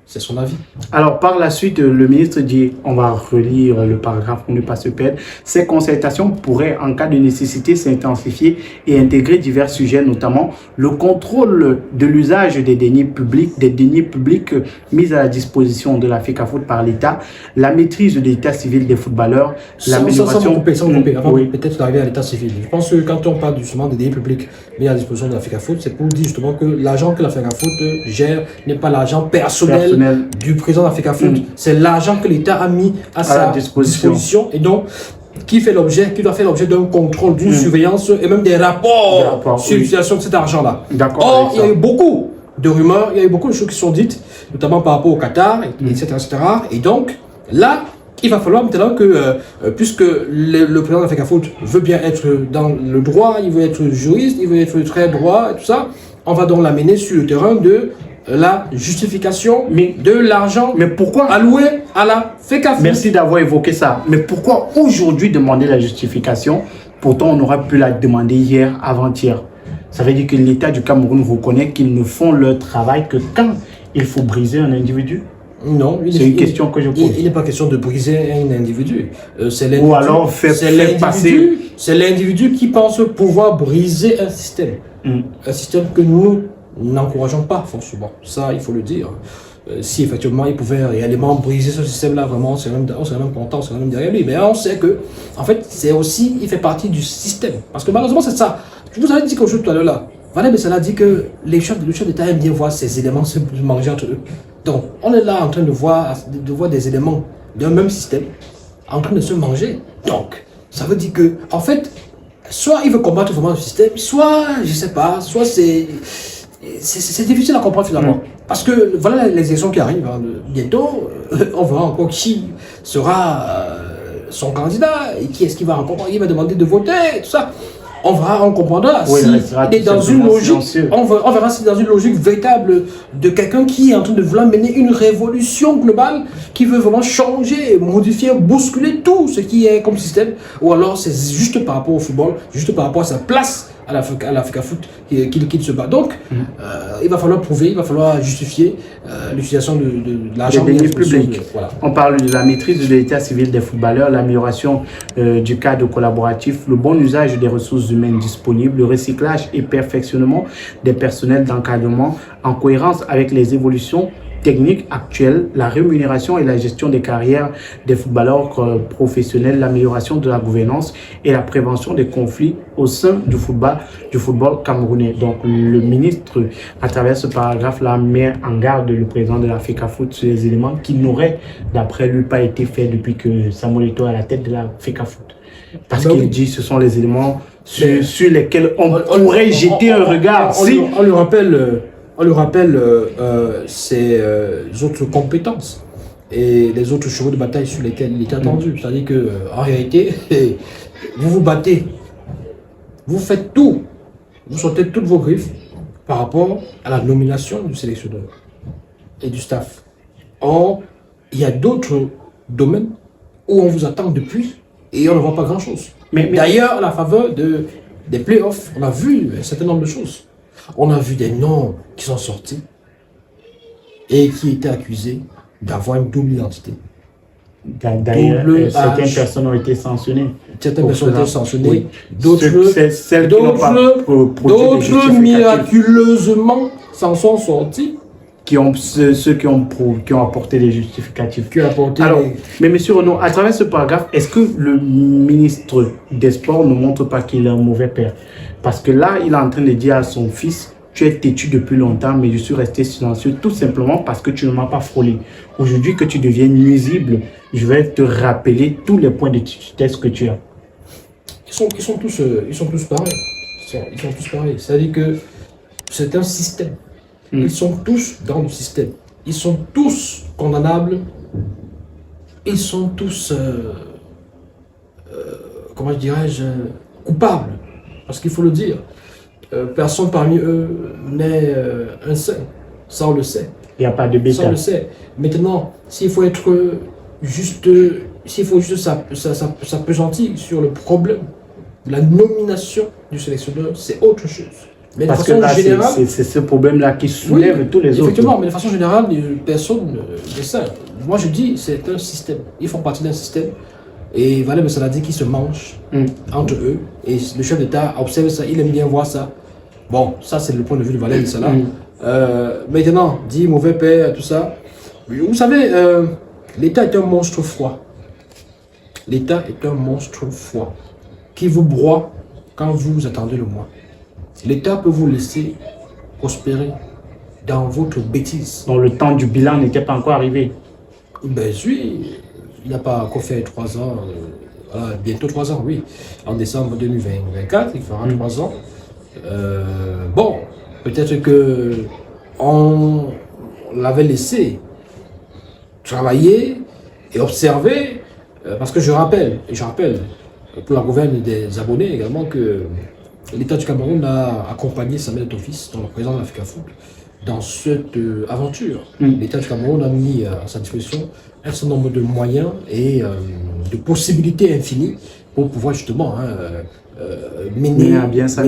C'est son avis. Alors, par la suite, le ministre dit, on va relire le paragraphe pour ne pas se perdre, ces concertations pourraient, en cas de nécessité, s'intensifier et intégrer divers sujets, notamment le contrôle de l'usage des deniers publics mis à la disposition de la FECAFOOT par l'État, la maîtrise de l'état civil des footballeurs, l'amélioration... Avant peut-être d'arriver à l'état civil. Je pense que quand on parle justement des deniers publics mis à la disposition de la FECAFOOT, c'est pour dire justement que l'argent que la FECAFOOT gère n'est pas l'argent personnel du président de la FECAFOOT, c'est l'argent que l'État a mis à sa disposition et donc qui doit faire l'objet d'un contrôle, d'une surveillance et même des rapports sur l'utilisation de cet argent-là. Or, il y a eu beaucoup de rumeurs, il y a eu beaucoup de choses qui sont dites, notamment par rapport au Qatar, etc., etc. Et donc, là, il va falloir maintenant que, puisque le président de la FECAFOOT veut bien être dans le droit, il veut être juriste, il veut être très droit et tout ça, on va donc l'amener sur le terrain de la justification de l'argent alloué à la FECAFOOT. Merci d'avoir évoqué ça. Mais pourquoi aujourd'hui demander la justification? Pourtant, on aurait pu la demander hier, avant-hier. Ça veut dire que l'État du Cameroun reconnaît qu'ils ne font leur travail que quand il faut briser un individu. Non, c'est une question que je pose. Il n'est pas question de briser un individu. Ou alors faire passer. C'est l'individu qui pense pouvoir briser un système. Un système que nous n'encourageons pas forcément. Ça, il faut le dire. Si effectivement il pouvait réellement briser ce système-là, vraiment, on serait même content, on serait même derrière lui. Mais on sait que, en fait, c'est aussi, il fait partie du système. Parce que malheureusement, c'est ça. Je vous avais dit quelque chose tout à l'heure là. Valérie Bessala dit que les chefs d'État aiment bien voir ces éléments se manger entre eux. Donc, on est là en train de voir des éléments d'un même système en train de se manger. Donc, ça veut dire que, en fait, soit il veut combattre vraiment le système, soit, je sais pas, soit c'est difficile à comprendre finalement. Parce que voilà les élections qui arrivent bientôt, on verra encore qui sera son candidat et qui est-ce qu'il va rencontrer, il va demander de voter, tout ça. On verra, on comprendra si il est dans une logique, on verra si dans une logique véritable de quelqu'un qui est en train de vouloir mener une révolution globale, qui veut vraiment changer, modifier, bousculer tout ce qui est comme système, ou alors c'est juste par rapport au football, juste par rapport à sa place à la FECAFOOT qu'il se bat. Donc, il va falloir prouver, il va falloir justifier l'utilisation de l'argent public. Voilà. On parle de la maîtrise de l'état civil des footballeurs, l'amélioration du cadre collaboratif, le bon usage des ressources humaines disponibles, le recyclage et perfectionnement des personnels d'encadrement en cohérence avec les évolutions techniques actuelles, la rémunération et la gestion des carrières des footballeurs professionnels, l'amélioration de la gouvernance et la prévention des conflits au sein du football camerounais. Donc le ministre, à travers ce paragraphe-là, met en garde le président de la FECAFOOT sur les éléments qui n'auraient, d'après lui, pas été faits depuis que Samuel Eto'o est à la tête de la FECAFOOT. Parce qu'il dit que ce sont les éléments sur lesquels on pourrait jeter un regard. On lui rappelle ses autres compétences et les autres chevaux de bataille sur lesquels il est attendu. C'est-à-dire qu'en réalité, vous vous battez, vous faites tout, vous sortez toutes vos griffes par rapport à la nomination du sélectionneur et du staff. Or, il y a d'autres domaines où on vous attend depuis et on ne voit pas grand-chose. Mais d'ailleurs, à la faveur des playoffs, on a vu un certain nombre de choses. On a vu des noms qui sont sortis et qui étaient accusés d'avoir une double identité. D'ailleurs, certaines personnes ont été sanctionnées. Certaines personnes ont été sanctionnées. D'autres miraculeusement s'en sont sortis. Ceux qui ont apporté des justificatifs. Alors, mais monsieur Renaud, à travers ce paragraphe, est-ce que le ministre des Sports ne montre pas qu'il est un mauvais père? Parce que là, il est en train de dire à son fils, tu es têtu depuis longtemps, mais je suis resté silencieux tout simplement parce que tu ne m'as pas frôlé. Aujourd'hui que tu deviens nuisible, je vais te rappeler tous les points de tutesse que tu as. Ils sont tous pareils. Ils sont tous pareils. C'est-à-dire que c'est un système. Ils sont tous dans le système. Ils sont tous condamnables. Ils sont tous, comment dirais-je, coupables. Parce qu'il faut le dire. Personne parmi eux n'est un saint. Ça, on le sait. Il n'y a pas de bêta. Ça, on le sait. Maintenant, s'il faut juste s'appesantir sur le problème de la nomination du sélectionneur, c'est autre chose. Mais Parce de que façon là, générale, c'est ce problème-là qui soulève tous les autres. effectivement, mais de façon générale, personne ne sait. Moi, je dis, c'est un système. Ils font partie d'un système. Et Valem Saladi qui se mangent entre eux. Et le chef d'État observe ça, il aime bien voir ça. Bon, ça, c'est le point de vue de Valem Salah. Maintenant, dit mauvais père, tout ça. Vous savez, l'État est un monstre froid. L'État est un monstre froid qui vous broie quand vous attendez le moins. L'État peut vous laisser prospérer dans votre bêtise. Donc le temps du bilan n'était pas encore arrivé. Ben oui, il n'a pas encore fait 3 ans, bientôt 3 ans, oui. En décembre 2024, il fera 3 ans. Bon, peut-être que on l'avait laissé travailler et observer, parce que je rappelle pour la gouverne des abonnés également que l'État du Cameroun a accompagné Samuel Eto'o-Fils, donc le président de l'Africafoot, dans cette aventure. L'État du Cameroun a mis à sa disposition un certain nombre de moyens et de possibilités infinies pour pouvoir justement mener à bien sa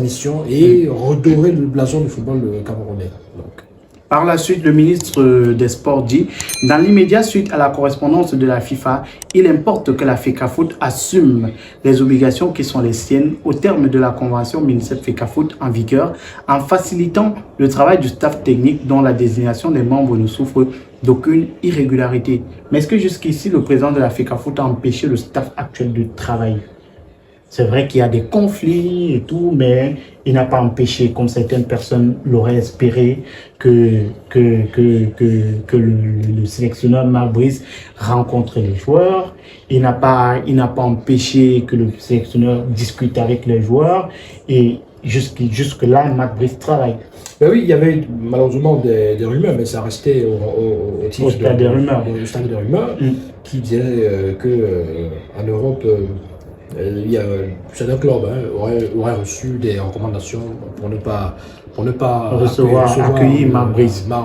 mission et redorer le blason du football camerounais. Donc. Par la suite, le ministre des Sports dit, dans l'immédiat suite à la correspondance de la FIFA, il importe que la FECAFOOT assume les obligations qui sont les siennes au terme de la convention MINSEP-FECAFOOT en vigueur, en facilitant le travail du staff technique dont la désignation des membres ne souffre d'aucune irrégularité. Mais est-ce que jusqu'ici, le président de la FECAFOOT a empêché le staff actuel de travailler? C'est vrai qu'il y a des conflits et tout, mais il n'a pas empêché, comme certaines personnes l'auraient espéré, que le sélectionneur Marc Brice rencontre les joueurs. Il n'a pas empêché que le sélectionneur discute avec les joueurs. Et jusque-là, Marc Brice travaille. Ben oui, il y avait malheureusement des rumeurs, mais ça restait au stade des rumeurs. Au stade des rumeurs, qui disaient qu'en Europe, il y a certains clubs auraient reçu des recommandations pour ne pas accueillir Marc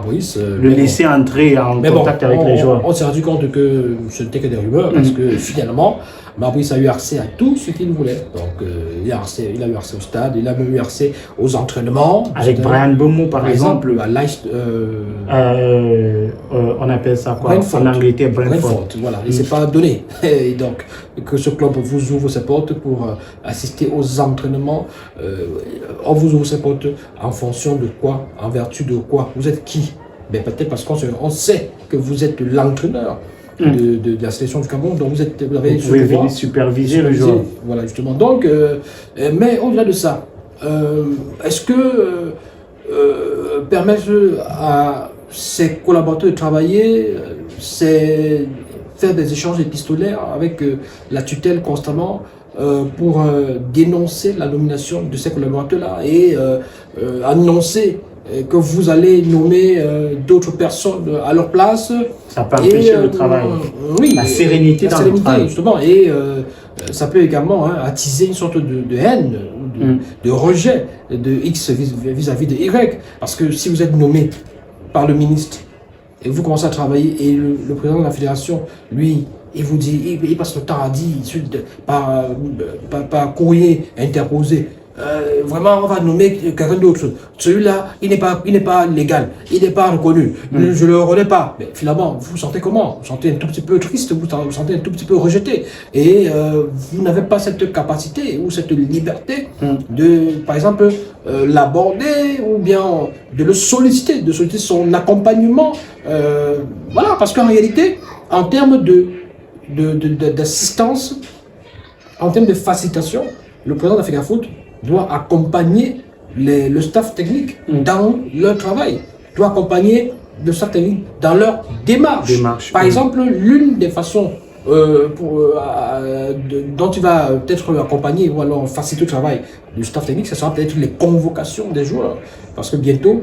Brice. Le laisser entrer en contact avec les joueurs. On s'est rendu compte que ce n'était que des rumeurs parce que finalement, Marc Brice a eu accès à tout ce qu'il voulait. Donc il a eu accès au stade, il a même eu accès aux entraînements. Avec Brian Mbeumo par exemple à Leicester, on appelle ça quoi Brentford. En Angleterre, Brentford. Voilà, et c'est pas donné. Et donc que ce club vous ouvre ses portes pour assister aux entraînements, on vous ouvre ses portes en fonction de quoi, en vertu de quoi, vous êtes qui? Ben, peut-être parce qu'on sait que vous êtes l'entraîneur de la sélection du Cameroun, donc vous pouvez venir superviser le joueur. Voilà, justement. Donc, mais au-delà de ça, est-ce que permettre à ses collaborateurs de travailler, c'est faire des échanges épistolaires avec la tutelle constamment pour dénoncer la nomination de ces collaborateurs-là et annoncer que vous allez nommer d'autres personnes à leur place. Ça peut empêcher le travail. Oui, la sérénité dans le travail. Justement. Et ça peut également attiser une sorte de haine, de rejet de X vis-à-vis de Y. Parce que si vous êtes nommé par le ministre et vous commencez à travailler et le président de la fédération, lui, il vous dit, il passe le temps à dire par courrier interposé, vraiment on va nommer quelqu'un d'autre. Celui-là, il n'est pas légal, il n'est pas reconnu, je ne le reconnais pas. Mais finalement, vous vous sentez comment? Vous vous sentez un tout petit peu triste, vous vous sentez un tout petit peu rejeté. Et vous n'avez pas cette capacité ou cette liberté de, par exemple, l'aborder ou bien de le solliciter, de solliciter son accompagnement. Voilà, parce qu'en réalité, en termes d'assistance, en termes de facilitation, le président de l'Africafoot doit accompagner le staff technique dans leur travail, doit accompagner le staff technique dans leur démarche. Par exemple, l'une des façons dont tu vas peut-être accompagner ou alors faciliter le travail du staff technique, ce sera peut-être les convocations des joueurs. Parce que bientôt,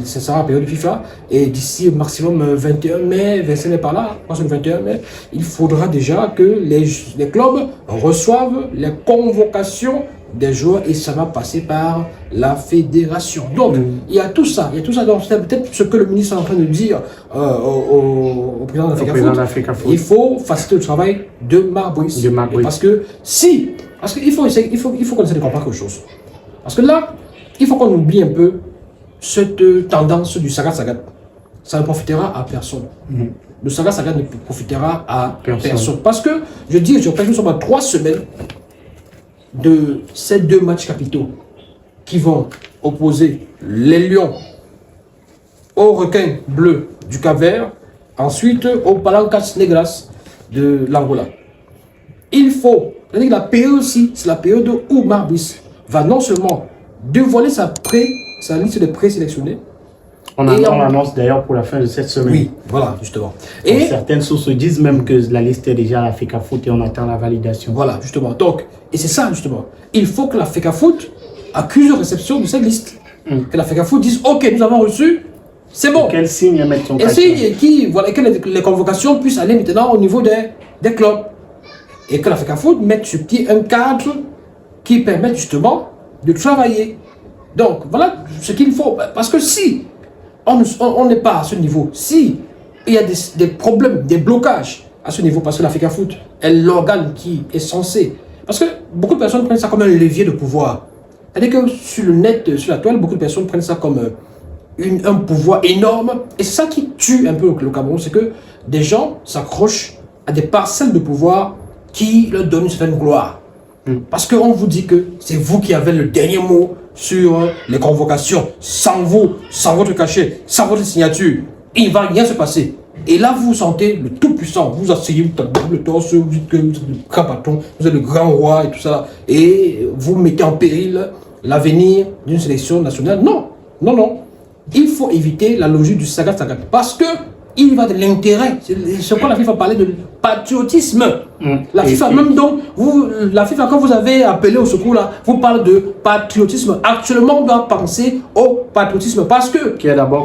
ce sera la période de FIFA et d'ici au maximum 21 mai, 25 mai par là, parce que le 21 mai, il faudra déjà que les clubs reçoivent les convocations des joueurs et ça va passer par la fédération. Donc, il y a tout ça. Donc, c'est peut-être ce que le ministre est en train de dire au président de l'Africafoot. Il faut faciliter le travail de Marc Brice. Parce qu'il faut qu'on essaie de comprendre quelque chose. Parce que là, il faut qu'on oublie un peu cette tendance du saga-saga. Ça ne profitera à personne. Le saga-saga ne profitera à personne. Parce que, je pense que nous sommes à 3 semaines de ces 2 matchs capitaux qui vont opposer les Lions aux requins bleus du Cap-Vert, ensuite aux Palancas Negras de l'Angola. Il faut, la période aussi, c'est la période où Marbis va non seulement dévoiler sa liste de présélectionnés. On annonce d'ailleurs pour la fin de cette semaine. Oui, voilà, justement. Et certaines sources disent même que la liste est déjà à la FECAFOOT et on attend la validation. Voilà, justement. Donc, et c'est ça, justement. Il faut que la FECAFOOT accuse de réception de cette liste. Que la FECAFOOT dise, OK, nous avons reçu, c'est bon. Quel signe mettre son cachet. Et que les convocations puissent aller maintenant au niveau des clubs. Et que la FECAFOOT mette sur pied un cadre qui permette justement de travailler. Donc, voilà ce qu'il faut. Parce que si on n'est pas à ce niveau, si il y a des problèmes, des blocages à ce niveau, parce que la FECAFOOT est l'organe qui est censé. Parce que beaucoup de personnes prennent ça comme un levier de pouvoir. C'est-à-dire que sur le net, sur la toile, beaucoup de personnes prennent ça comme un pouvoir énorme. Et c'est ça qui tue un peu le Cameroun, c'est que des gens s'accrochent à des parcelles de pouvoir qui leur donnent une certaine gloire. Parce qu'on vous dit que c'est vous qui avez le dernier mot sur les convocations. Sans vous, sans votre cachet, sans votre signature, il ne va rien se passer. Et là, vous vous sentez le tout-puissant. Vous asseyez, vous tapez le torse, vous dites que vous êtes le grand patron, vous êtes le grand roi et tout ça. Et vous mettez en péril l'avenir d'une sélection nationale. Non, non, non. Il faut éviter la logique du saga-saga. Parce que il va de l'intérêt. C'est quoi la FIFA parlait de patriotisme. La FIFA, même donc, la FIFA, quand vous avez appelé au secours là, vous parlez de patriotisme. Actuellement, on doit penser au patriotisme parce que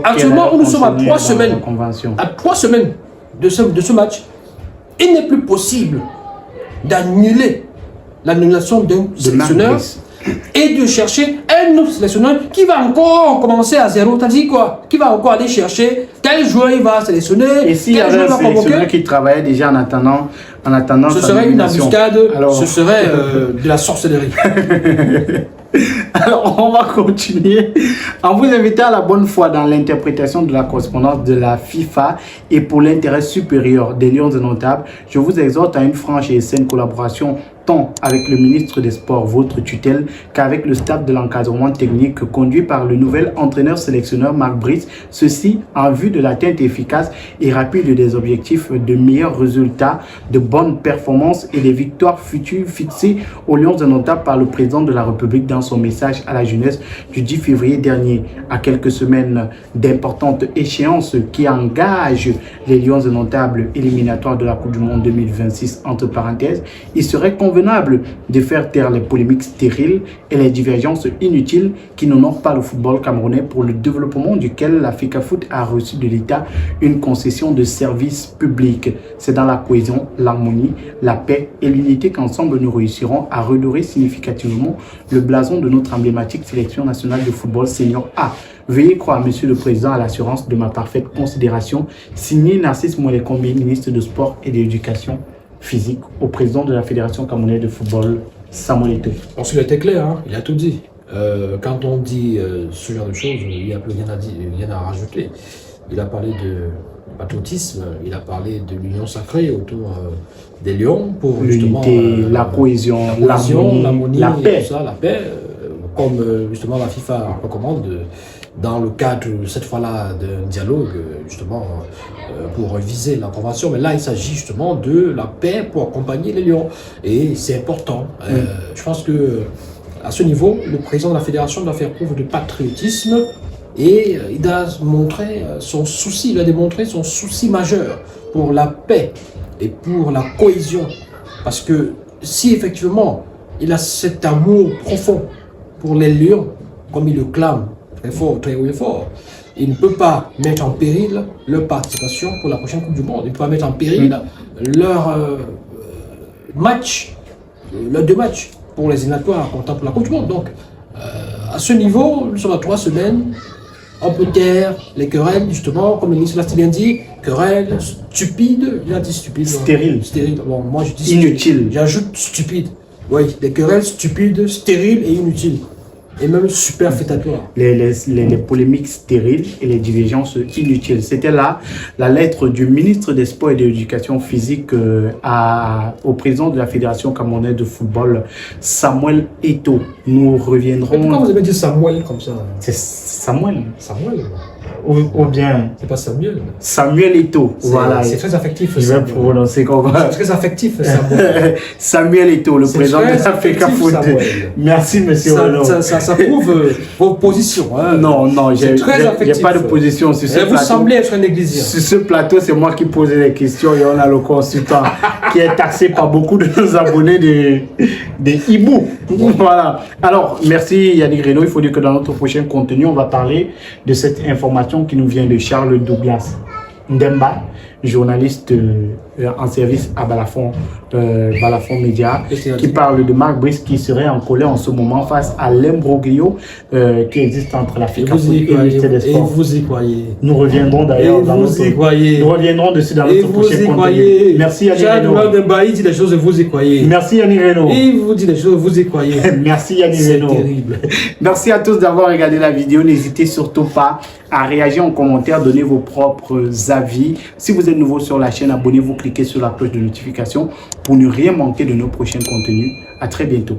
actuellement, nous sommes à 3 semaines. À 3 semaines de ce match, il n'est plus possible d'annuler l'annulation d'un sélectionneur et de chercher un autre sélectionneur qui va encore commencer à zéro. T'as dit quoi? Qui va encore aller chercher quel joueur il va sélectionner? Et s'il y avait un sélectionneur qui travaillait déjà en attendant ce serait une embuscade, ce serait de la sorcellerie. Alors, on va continuer en vous invitant à la bonne foi dans l'interprétation de la correspondance de la FIFA et pour l'intérêt supérieur des Lions indomptables. Je vous exhorte à une franche et saine collaboration tant avec le ministre des Sports, votre tutelle, qu'avec le staff de l'encadrement technique conduit par le nouvel entraîneur-sélectionneur Marc Brice, ceci en vue de l'atteinte efficace et rapide des objectifs de meilleurs résultats, de bonnes performances et des victoires futures fixées aux Lions indomptables par le président de la République dans son message à la jeunesse du 10 février dernier. À quelques semaines d'importantes échéances qui engagent les Lions indomptables éliminatoires de la Coupe du Monde 2026, entre parenthèses, il serait convenable de faire taire les polémiques stériles et les divergences inutiles qui n'honorent pas le football camerounais pour le développement duquel la FECAFOOT a reçu de l'État une concession de service public. C'est dans la cohésion, l'harmonie, la paix et l'unité qu'ensemble nous réussirons à redorer significativement le blason de notre emblématique sélection nationale de football senior A. Veuillez croire, Monsieur le Président, à l'assurance de ma parfaite considération. Signé Narcisse Moulékombi, ministre de Sport et de l'Éducation physique, au président de la Fédération camerounaise de football, Samuel Eto'o. Parce qu'il était clair, hein, il a tout dit. Quand on dit ce genre de choses, il n'y a plus rien à rajouter. Il a parlé de patriotisme, il a parlé de l'union sacrée autour des Lions pour justement la cohésion, l'harmonie, la paix. Tout ça, la paix, comme justement la FIFA recommande dans le cadre cette fois-là d'un dialogue justement pour viser la convention. Mais là, il s'agit justement de la paix pour accompagner les Lions et c'est important. Je pense que à ce niveau, le président de la fédération doit faire preuve de patriotisme. Et il a montré son souci, il a démontré son souci majeur pour la paix et pour la cohésion. Parce que si effectivement il a cet amour profond pour les Lions, comme il le clame très fort, très haut et fort, il ne peut pas mettre en péril leur participation pour la prochaine Coupe du Monde. Il ne peut pas mettre en péril leur match, leurs 2 matchs pour les éliminatoires comptant pour la Coupe du Monde. Donc, à ce niveau, nous sommes à 3 semaines. On peut taire les querelles, justement, comme le ministre l'a bien dit, querelles stupides, il a dit stupide. Stérile. Stérile. Bon, moi je dis inutile. J'ajoute stupide. Oui, des querelles stupides, stériles et inutiles. et même superfétatoire. Les polémiques stériles et les divergences inutiles. C'était là la lettre du ministre des Sports et de l'Éducation physique au président de la Fédération camerounaise de football, Samuel Eto'o. Nous reviendrons... Mais pourquoi vous avez dit Samuel comme ça? C'est Samuel. Samuel. Ou bien... C'est pas Samuel. Samuel Eto'o. Voilà. C'est très affectif. Je vais prononcer comme ça. C'est très affectif, Samuel. Samuel Eto'o, le président de l'Africa Foot. Merci, monsieur Renaud. Ça prouve vos positions. Hein. Non, j'ai pas de position sur ce plateau. Vous semblez être un négligé. Sur ce plateau, c'est moi qui pose les questions et on a le consultant qui est taxé par beaucoup de nos abonnés des hiboux. Voilà. Alors, merci Yannick Renaud. Il faut dire que dans notre prochain contenu, on va parler de cette information qui nous vient de Charles Douglas Ndemba, journaliste en service à Balafon Média, qui parle de Marc Brice qui serait en colère en ce moment face à l'imbroglio qui existe entre l'Africa Foot et le ministère des Sports. Et vous y croyez. Nous reviendrons d'ailleurs dans notre... Nous reviendrons dessus dans notre prochain contenu. Merci Yannick Renaud. Il dit des choses, vous y croyez. Merci Yannick Renaud. Il vous dit des choses, vous y croyez. Merci Yannick Renaud. C'est terrible. Merci à tous d'avoir regardé la vidéo. N'hésitez surtout pas à réagir en commentaire, donner vos propres avis. Si vous êtes nouveau sur la chaîne, abonnez-vous, cliquez sur la cloche de notification pour ne rien manquer de nos prochains contenus. À très bientôt.